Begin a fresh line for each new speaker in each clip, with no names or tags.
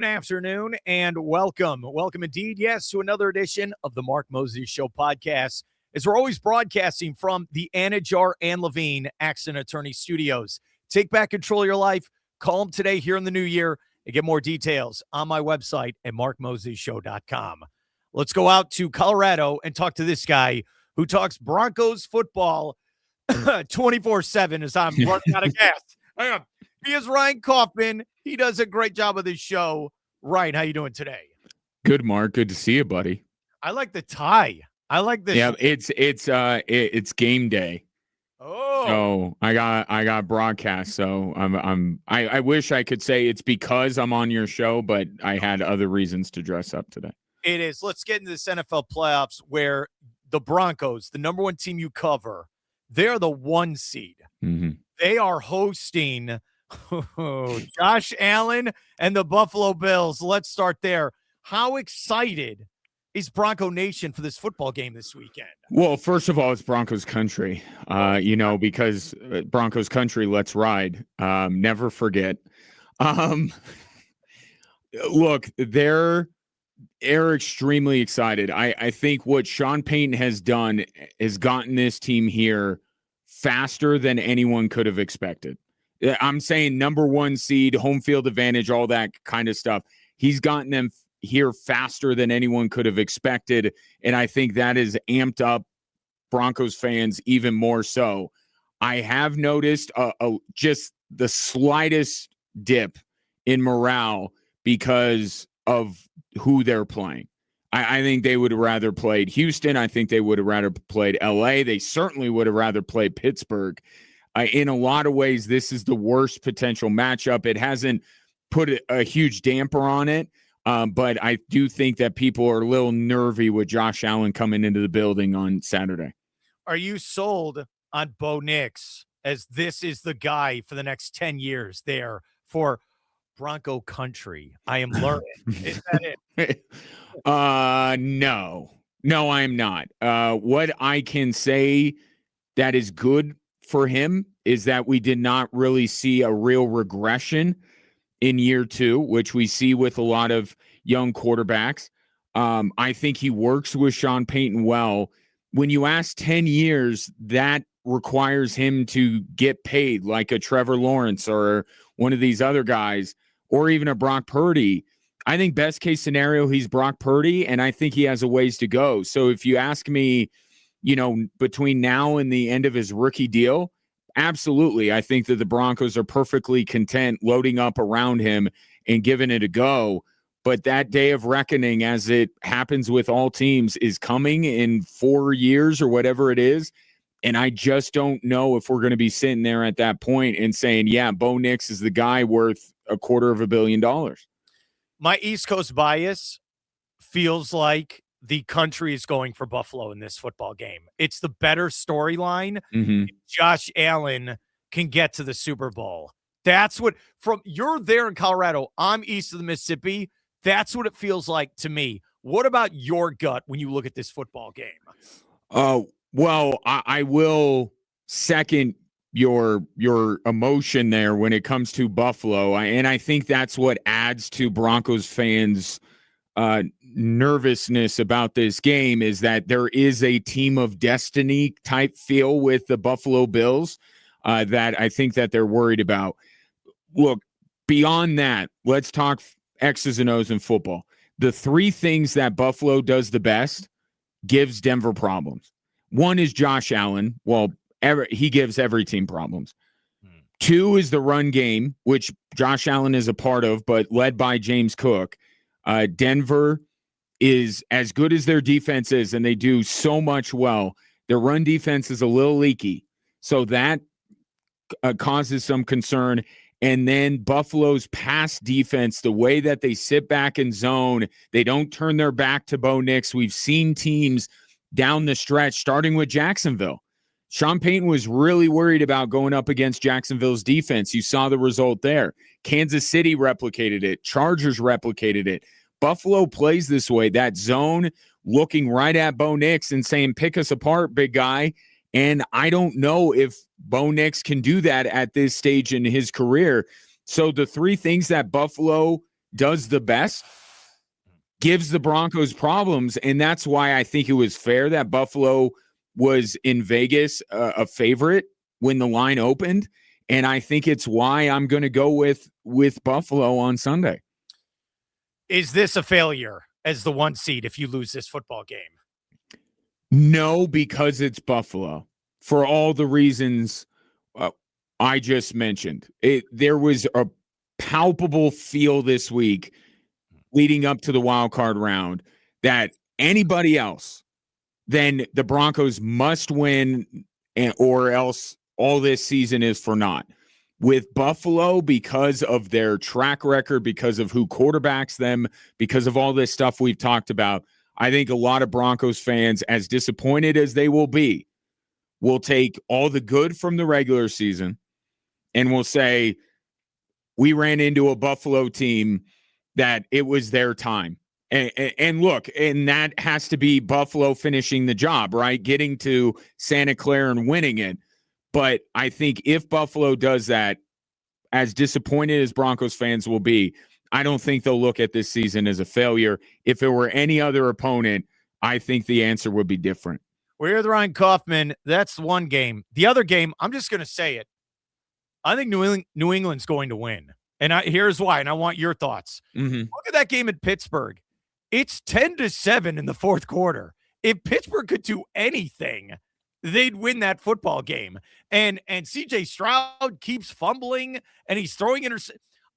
Top afternoon and welcome. Welcome indeed, yes, to another edition of the Mark Mosey Show podcast, as we're always broadcasting from the Anidjar and Levine Accident Attorney Studios. Take back control of your life. Call them today here in the new year and get more details on my website at markmoseyshow.com. Let's go out to Colorado and talk to this guy who talks Broncos football 24/7 as I'm running out of gas. Hang on. He is Ryan Kauffman. He does a great job of this show. Ryan, how you doing today?
Good, Mark. Good to see you, buddy.
I like the tie. I like this.
Yeah, it's game day.
Oh,
so I got broadcast. So I wish I could say it's because I'm on your show, but I had other reasons to dress up today.
It is. Let's get into this NFL playoffs where the Broncos, the number one team you cover, they're the 1 seed.
Mm-hmm.
They are hosting Josh Allen and the Buffalo Bills. Let's start there. How excited is Bronco Nation for this football game this weekend?
Well, first of all, it's Broncos country, because Broncos country, let's ride. Never forget. Look, they're extremely excited. I think what Sean Payton has done is gotten this team here faster than anyone could have expected. I'm saying number 1 seed, home field advantage, all that kind of stuff. He's gotten them here faster than anyone could have expected, and I think that has amped up Broncos fans even more so. I have noticed just the slightest dip in morale because of who they're playing. I think they would have rather played Houston. I think they would have rather played LA. They certainly would have rather played Pittsburgh. In a lot of ways, this is the worst potential matchup. It hasn't put a huge damper on it, but I do think that people are a little nervy with Josh Allen coming into the building on Saturday.
Are you sold on Bo Nix as this is the guy for the next 10 years there for Bronco country? I am learning. Is that it?
No, I am not. What I can say that is good for him is that we did not really see a real regression in year 2, which we see with a lot of young quarterbacks. I think he works with Sean Payton well. When you ask 10 years, that requires him to get paid like a Trevor Lawrence or one of these other guys, or even a Brock Purdy. I think best case scenario, he's Brock Purdy, and I think he has a ways to go. So if you ask me, between now and the end of his rookie deal, absolutely. I think that the Broncos are perfectly content loading up around him and giving it a go. But that day of reckoning, as it happens with all teams, is coming in 4 years or whatever it is. And I just don't know if we're going to be sitting there at that point and saying, yeah, Bo Nix is the guy worth $250 million.
My East Coast bias feels like the country is going for Buffalo in this football game. It's the better storyline.
Mm-hmm.
Josh Allen can get to the Super Bowl. That's what, you're there in Colorado, I'm east of the Mississippi. That's what it feels like to me. What about your gut when you look at this football game?
Well, I will second your emotion there when it comes to Buffalo. And I think that's what adds to Broncos fans' nervousness about this game, is that there is a team of destiny type feel with the Buffalo Bills that I think that they're worried about. Look, beyond that, let's talk X's and O's in football. The 3 things that Buffalo does the best gives Denver problems. One is Josh Allen. Well, he gives every team problems. 2 is the run game, which Josh Allen is a part of, but led by James Cook. Denver is, as good as their defense is, and they do so much well, their run defense is a little leaky. So that causes some concern. And then Buffalo's pass defense, the way that they sit back in zone, they don't turn their back to Bo Nix. We've seen teams down the stretch, starting with Jacksonville. Sean Payton was really worried about going up against Jacksonville's defense. You saw the result there. Kansas City replicated it. Chargers replicated it. Buffalo plays this way, that zone, looking right at Bo Nix and saying, pick us apart, big guy. And I don't know if Bo Nix can do that at this stage in his career. So the 3 things that Buffalo does the best, gives the Broncos problems, and that's why I think it was fair that Buffalo was in Vegas a favorite when the line opened, and I think it's why I'm going to go with Buffalo on Sunday.
Is this a failure as the 1 seed if you lose this football game?
No, because it's Buffalo. For all the reasons I just mentioned. There was a palpable feel this week leading up to the wild card round that anybody else then the Broncos must win, or else all this season is for naught. With Buffalo, because of their track record, because of who quarterbacks them, because of all this stuff we've talked about, I think a lot of Broncos fans, as disappointed as they will be, will take all the good from the regular season and will say, we ran into a Buffalo team that it was their time. And look, and that has to be Buffalo finishing the job, right? Getting to Santa Clara and winning it. But I think if Buffalo does that, as disappointed as Broncos fans will be, I don't think they'll look at this season as a failure. If it were any other opponent, I think the answer would be different.
We're with Ryan Kauffman. That's one game. The other game, I'm just going to say it. I think New England's going to win. And here's why, and I want your thoughts.
Mm-hmm.
Look at that game in Pittsburgh. It's 10-7 in the fourth quarter. If Pittsburgh could do anything, they'd win that football game. And CJ Stroud keeps fumbling, and he's throwing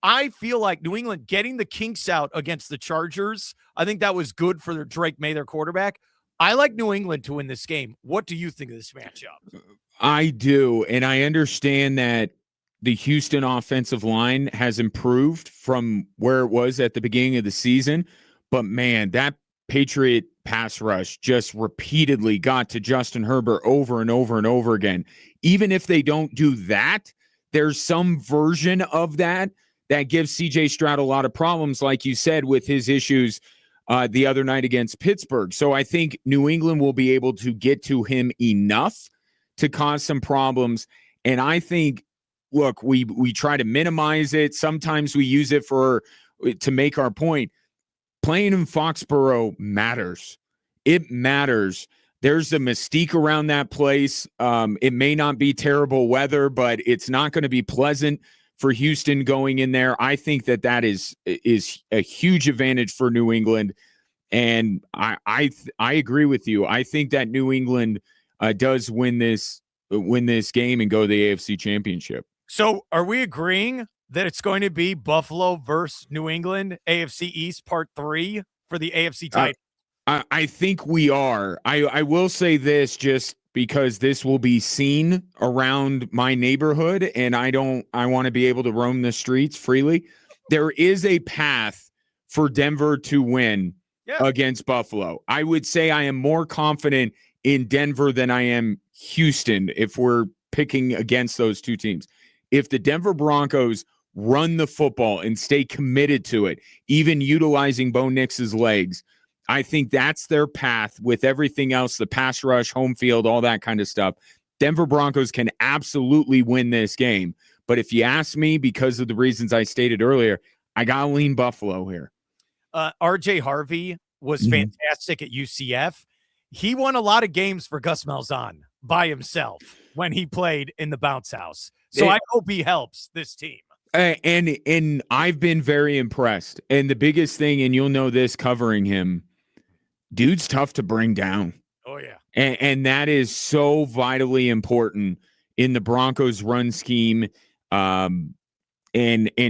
I feel like New England getting the kinks out against the Chargers, I think that was good for their Drake May, their quarterback. I like New England to win this game. What do you think of this matchup?
I do, and I understand that the Houston offensive line has improved from where it was at the beginning of the season. But, man, that Patriot pass rush just repeatedly got to Justin Herbert over and over and over again. Even if they don't do that, there's some version of that gives C.J. Stroud a lot of problems, like you said, with his issues the other night against Pittsburgh. So I think New England will be able to get to him enough to cause some problems. And I think, look, we try to minimize it. Sometimes we use it to make our point. Playing in Foxborough matters. It matters. There's a mystique around that place. It may not be terrible weather, but it's not going to be pleasant for Houston going in there. I think that is a huge advantage for New England, and I agree with you. I think that New England does win this game and go to the AFC Championship.
So, are we agreeing that it's going to be Buffalo versus New England, AFC East Part 3 for the AFC title?
I think we are. I will say this just because this will be seen around my neighborhood, and I want to be able to roam the streets freely. There is a path for Denver to win against Buffalo. I would say I am more confident in Denver than I am Houston if we're picking against those two teams. If the Denver Broncos run the football and stay committed to it, even utilizing Bo Nix's legs, I think that's their path with everything else, the pass rush, home field, all that kind of stuff. Denver Broncos can absolutely win this game. But if you ask me, because of the reasons I stated earlier, I got to lean Buffalo here.
RJ Harvey was fantastic at UCF. He won a lot of games for Gus Malzahn by himself when he played in the bounce house. So I hope he helps this team.
And I've been very impressed. And the biggest thing, and you'll know this covering him, dude's tough to bring down.
Oh, yeah.
And that is so vitally important in the Broncos run scheme and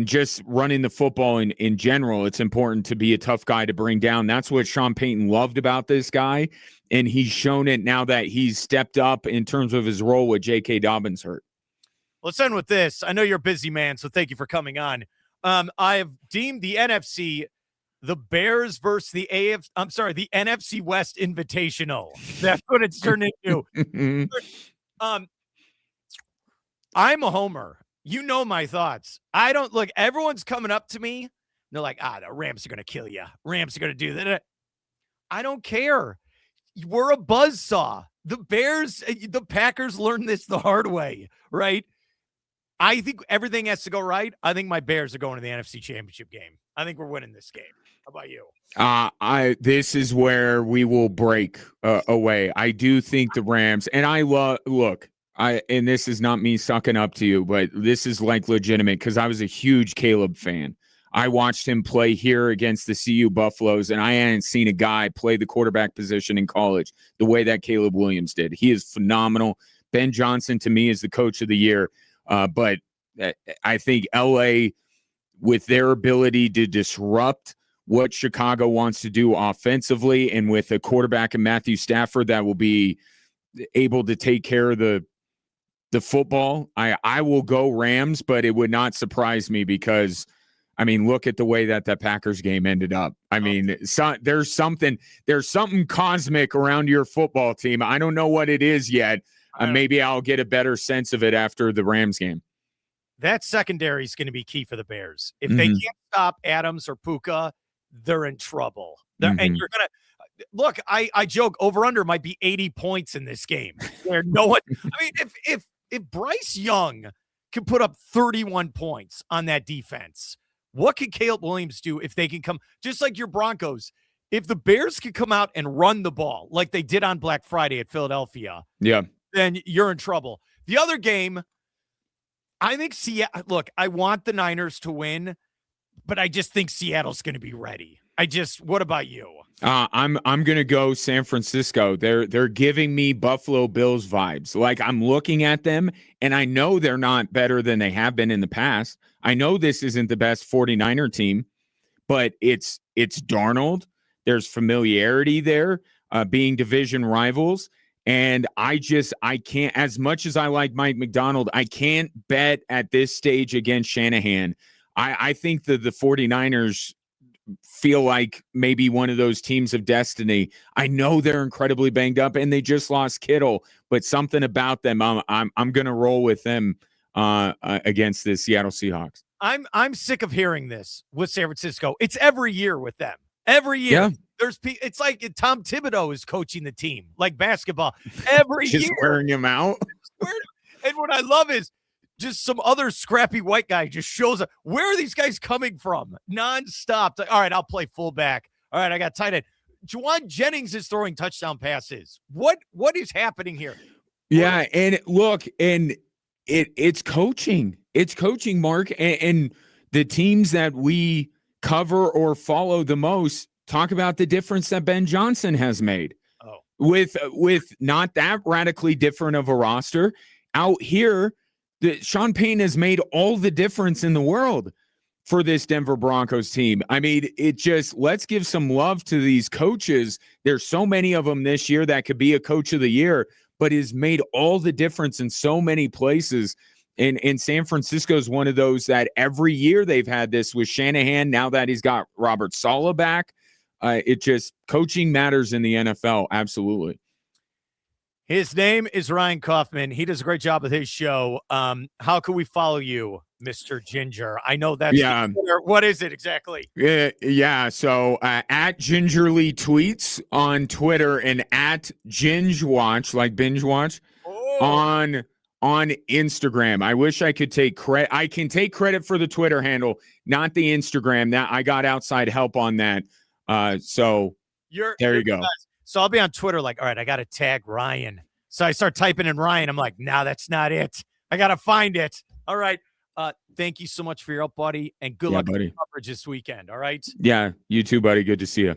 just running the football in general. It's important to be a tough guy to bring down. That's what Sean Payton loved about this guy. And he's shown it now that he's stepped up in terms of his role with J.K. Dobbins hurt.
Let's end with this. I know you're a busy man, so thank you for coming on. I have deemed the NFC the Bears versus the NFC West Invitational. That's what it's turned into. I'm a homer. You know my thoughts. I don't look. Everyone's coming up to me. They're like, the Rams are going to kill you. Rams are going to do that. I don't care. We're a buzzsaw. The Packers learned this the hard way, right? I think everything has to go right. I think my Bears are going to the NFC Championship game. I think we're winning this game. How about you?
This is where we will break away. I do think the Rams, and and this is not me sucking up to you, but this is like legitimate because I was a huge Caleb fan. I watched him play here against the CU Buffaloes, and I hadn't seen a guy play the quarterback position in college the way that Caleb Williams did. He is phenomenal. Ben Johnson, to me, is the coach of the year. But I think LA, with their ability to disrupt what Chicago wants to do offensively, and with a quarterback in Matthew Stafford that will be able to take care of the football, I will go Rams, but it would not surprise me because, I mean, look at the way that Packers game ended up. I mean, there's something cosmic around your football team. I don't know what it is yet. Maybe I'll get a better sense of it after the Rams game.
That secondary is going to be key for the Bears. If they can't stop Adams or Puka, they're in trouble. And you're going to look, I joke over-under might be 80 points in this game. Where no one, I mean, if Bryce Young can put up 31 points on that defense, what can Caleb Williams do if they can come, just like your Broncos, if the Bears can come out and run the ball like they did on Black Friday at Philadelphia, then you're in trouble. The other game, I think look, I want the Niners to win, but I just think Seattle's going to be ready. What about you?
I'm going to go San Francisco. They're giving me Buffalo Bills vibes. Like, I'm looking at them and I know they're not better than they have been in the past. I know this isn't the best 49er team, but it's Darnold. There's familiarity there, being division rivals. And I can't, as much as I like Mike McDonald, I can't bet at this stage against Shanahan. I think that the 49ers feel like maybe one of those teams of destiny. I know they're incredibly banged up and they just lost Kittle, but something about them, I'm going to roll with them against the Seattle Seahawks.
I'm sick of hearing this with San Francisco. It's every year with them. Every year.
Yeah.
It's like Tom Thibodeau is coaching the team, like basketball. Every
just
year.
wearing him out.
And what I love is just some other scrappy white guy just shows up. Where are these guys coming from? Nonstop. All right, I'll play fullback. All right, I got tight end. Juwan Jennings is throwing touchdown passes. What is happening here?
Yeah, and look, and it's coaching. It's coaching, Mark. And the teams that we cover or follow the most talk about the difference that Ben Johnson has made.
Oh.
With not that radically different of a roster. Out here, Sean Payton has made all the difference in the world for this Denver Broncos team. I mean, let's give some love to these coaches. There's so many of them this year that could be a coach of the year, but has made all the difference in so many places. And San Francisco is one of those that every year they've had this with Shanahan. Now that he's got Robert Saleh back, coaching matters in the NFL. Absolutely.
His name is Ryan Kauffman. He does a great job with his show. How can we follow you, Mr. Ginger? I know that's what is it exactly?
Yeah. So at Gingerly Tweets on Twitter and at Ginge Watch, like binge watch, on Instagram. I wish I could take credit. I can take credit for the Twitter handle, not the Instagram. That I got outside help on that. So there you go.
So I'll be on Twitter like, all right, I got to tag Ryan. So I start typing in Ryan. I'm like, nah, that's not it. I got to find it. All right. Thank you so much for your help, buddy. And good luck with the coverage this weekend. All right.
Yeah. You too, buddy. Good to see you.